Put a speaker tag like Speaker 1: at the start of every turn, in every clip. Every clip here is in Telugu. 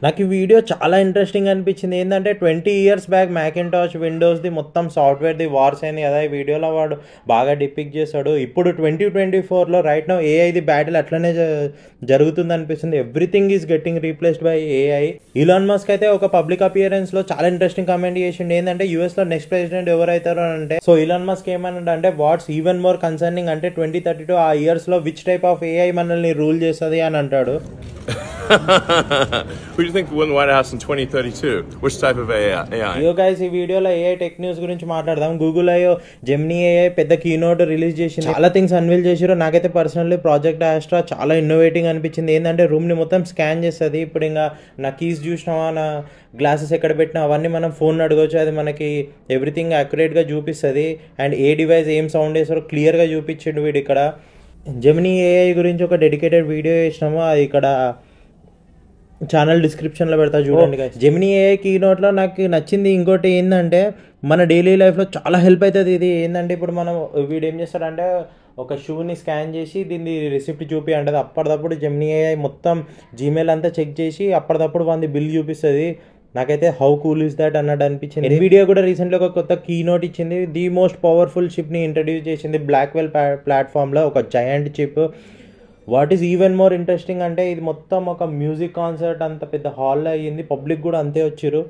Speaker 1: నాకు ఈ వీడియో చాలా ఇంట్రెస్టింగ్ అనిపించింది. ఏంటంటే 20 years బ్యాక్ మ్యాకింటాష్ విండోస్ది మొత్తం సాఫ్ట్వేర్ది వార్స్ అయింది కదా. ఈ వీడియోలో వాడు బాగా డిపిక్ట్ చేశాడు. ఇప్పుడు 2024లో రైట్ నౌ ఏఐది బ్యాటిల్ అట్లనే జరుగుతుంది అనిపిస్తుంది. Everything is getting replaced by AI. Elon Musk అయితే ఒక పబ్లిక్ అపియరెన్స్లో చాలా ఇంట్రెస్టింగ్ కామెంట్ చేసిండు. ఏంటంటే యూఎస్లో నెక్స్ట్ ప్రెసిడెంట్ ఎవరైతారో అంటే, సో ఇలాన్ మస్క్ ఏమన్నాడు అంటే వాట్స్ ఈవెన్ మోర్ కన్సర్నింగ్ అంటే 2032 ఆ ఇయర్స్లో విచ్ టైప్ ఆఫ్ ఏఐ మనల్ని రూల్ చేస్తుంది అని అంటాడు.
Speaker 2: Who do you think will win the White House in 2032? Which type of AI?
Speaker 1: యో గైస్, ఈ వీడియోలో ఏఐ టెక్ న్యూస్ గురించి మాట్లాడదాం. గూగుల్ అయ్యో జెమినీ ఏఐ పెద్ద కీనోట్ రిలీజ్ చేసింది. చాలా థింగ్స్ అన్వీల్ చేసారు. నాకైతే పర్సనల్లీ ప్రాజెక్ట్ ఆస్ట్రా చాలా ఇన్నోవేటింగ్ అనిపించింది. ఏంటంటే రూమ్ని మొత్తం స్కాన్ చేస్తుంది. ఇప్పుడు ఇంకా నా కీస్ చూసినావా, నా గ్లాసెస్ ఎక్కడ పెట్టినా అవన్నీ మనం ఫోన్ అడగవచ్చు. అది మనకి ఎవ్రీథింగ్ అక్యురేట్గా చూపిస్తుంది. అండ్ ఏ డివైస్ ఏం సౌండ్ చేస్తారో క్లియర్గా చూపించిండు వీడు. ఇక్కడ జెమినీ ఏఐ గురించి ఒక డెడికేటెడ్ వీడియో చేసినాము. అది ఇక్కడ ఛానల్ డిస్క్రిప్షన్లో పెడతా చూడండి. జెమినీ ఏఐ కీనోట్లో నాకు నచ్చింది ఇంకోటి ఏంటంటే మన డైలీ లైఫ్లో చాలా హెల్ప్ అవుతుంది. ఇది ఏంటంటే ఇప్పుడు మనం వీడు ఏం చేస్తాడంటే ఒక షూని స్కాన్ చేసి దీన్ని రిసిప్ట్ చూపి అంటది. అప్పటిదప్పుడు జెమినీ ఏఐ మొత్తం జీమెయిల్ అంతా చెక్ చేసి అప్పటిదప్పుడు వాళ్ళది బిల్ చూపిస్తుంది. నాకైతే హౌ కూల్ ఇస్ దాట్ అన్నట్టు అనిపించింది. ఎన్విడియా కూడా రీసెంట్గా ఒక కొత్త కీనోట్ ఇచ్చింది. ది మోస్ట్ పవర్ఫుల్ చిప్ని ఇంట్రడ్యూస్ చేసింది బ్లాక్వెల్ ప్లాట్ఫామ్లో, ఒక giant chip. What is even more interesting అంటే ఇది మొత్తం ఒక మ్యూజిక్ కాన్సర్ట్ అంత పెద్ద హాల్లో అయ్యింది. పబ్లిక్ కూడా అంతే వచ్చారు.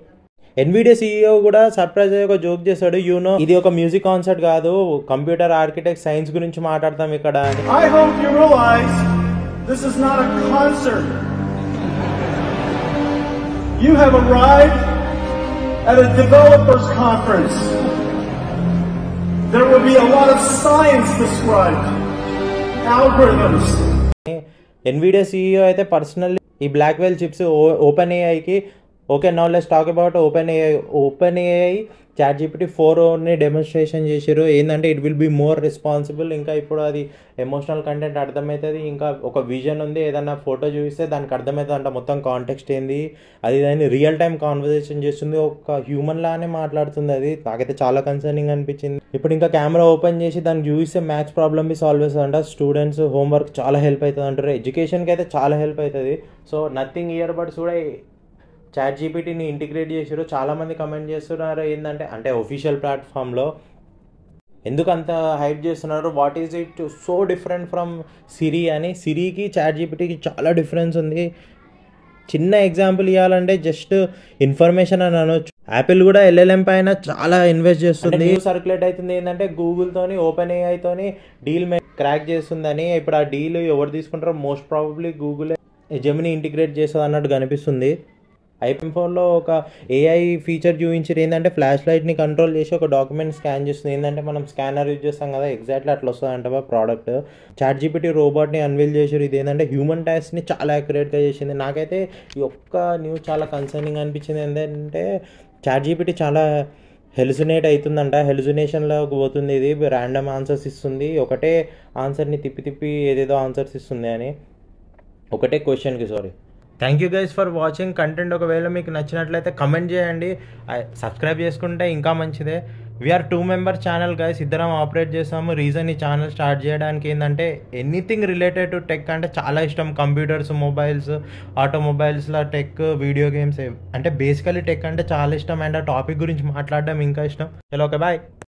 Speaker 1: ఎన్విడియా సీఈఓ కూడా సర్ప్రైజ్ అయ్యి ఒక జోక్ చేశాడు. యూనో ఇది ఒక మ్యూజిక్ కాన్సర్ట్ కాదు, కంప్యూటర్ ఆర్కిటెక్ట్ సైన్స్ గురించి మాట్లాడతాం ఇక్కడ అని.
Speaker 3: I hope you realize this is not a concert. You have arrived at a developers conference. There will be a lot of science described, algorithms.
Speaker 1: Nvidia CEO అయితే పర్సనల్లీ ఈ బ్లాక్వెల్ చిప్స్ ఓపెన్ ఏఐకి okay now let's talk about OpenAI ChatGPT 4ని డెమోన్స్ట్రేషన్ చేశారు. ఏంటంటే it will be more responsible. ఇంకా ఇప్పుడు అది ఎమోషనల్ కంటెంట్ అర్థమవుతుంది. ఇంకా ఒక విజన్ ఉంది, ఏదన్నా ఫోటో చూపిస్తే దానికి అర్థమవుతుంది అంట మొత్తం కాంటెక్స్ట్ ఏంది. అది దాన్ని రియల్ టైం కాన్వర్జేషన్ చేస్తుంది, ఒక హ్యూమన్ లానే మాట్లాడుతుంది. అది నాకైతే చాలా కన్సర్నింగ్ అనిపించింది. ఇప్పుడు ఇంకా కెమెరా ఓపెన్ చేసి దాన్ని చూపిస్తే మ్యాథ్స్ ప్రాబ్లమ్ బి సాల్వ్ చేస్తుంది అంట. స్టూడెంట్స్ హోంవర్క్ చాలా హెల్ప్ అవుతుంది అంటారు. ఎడ్యుకేషన్కి అయితే చాలా హెల్ప్ అవుతుంది. సో నథింగ్ ఇయర్ బడ్స్ కూడా చాట్ జీపీటీని ఇంటిగ్రేట్ చేసారు. చాలామంది కమెంట్ చేస్తున్నారు ఏంటంటే అంటే ఒఫీషియల్ ప్లాట్ఫామ్లో ఎందుకు అంత హైప్ చేస్తున్నారు, what is it so different from Siri అని. సిరికి చాట్ జీపీటీకి చాలా డిఫరెన్స్ ఉంది. చిన్న ఎగ్జాంపుల్ ఇవ్వాలంటే జస్ట్ ఇన్ఫర్మేషన్ అని అనొచ్చు. యాపిల్ కూడా ఎల్ఎల్ఎం పైన చాలా ఇన్వెస్ట్ చేస్తుంది. సర్క్యులేట్ అవుతుంది ఏంటంటే గూగుల్తోని ఓపెన్ ఏఐతోని డీల్ క్రాక్ చేస్తుందని. ఇప్పుడు ఆ డీల్ ఎవరు తీసుకుంటారో most probably Google Gemini integrate చేస్తుంది అన్నట్టు కనిపిస్తుంది. ఐఫోన్ 4లో ఒక ఏఐ ఫీచర్ చూపించారు. ఏంటంటే ఫ్లాష్ లైట్ని కంట్రోల్ చేసి ఒక డాక్యుమెంట్ స్కాన్ చేస్తుంది. ఏంటంటే మనం స్కానర్ యూజ్ చేస్తాం కదా, ఎగ్జాక్ట్లీ అట్లా వస్తుందంట ప్రోడక్ట్. చాట్ జీపీటీ రోబోట్ని అన్వీల్ చేశారు. ఇది ఏంటంటే హ్యూమన్ టాస్క్ని చాలా యాక్యురేట్గా చేసింది. నాకైతే ఈ ఒక్క న్యూస్ చాలా కన్సర్నింగ్ అనిపించింది. ఏంటంటే చాట్ జీపీటీ చాలా హెలుసినేట్ అవుతుందంట, హెలుసినేషన్లోకి పోతుంది. ఇది ర్యాండమ్ ఆన్సర్స్ ఇస్తుంది, ఒకటే ఆన్సర్ని తిప్పి ఏదేదో ఆన్సర్స్ ఇస్తుంది అని, ఒకటే క్వశ్చన్కి. Sorry. Thank you guys for watching. Content ఒకవేళ మీకు నచ్చినట్లయితే కమెంట్ చేయండి. సబ్స్క్రైబ్ చేసుకుంటే ఇంకా మంచిదే. వీఆర్ 2 member ఛానల్ గైస్, ఇద్దరం ఆపరేట్ చేస్తాము. రీజన్ ఈ ఛానల్ స్టార్ట్ చేయడానికి ఏంటంటే ఎనీథింగ్ రిలేటెడ్ టు టెక్ అంటే చాలా ఇష్టం. కంప్యూటర్స్, మొబైల్స్, ఆటోమొబైల్స్లో టెక్, వీడియో గేమ్స్ అంటే బేసికలీ టెక్ అంటే చాలా ఇష్టం. అండ్ ఆ టాపిక్ గురించి మాట్లాడడం ఇంకా ఇష్టం. చలో ఓకే బాయ్.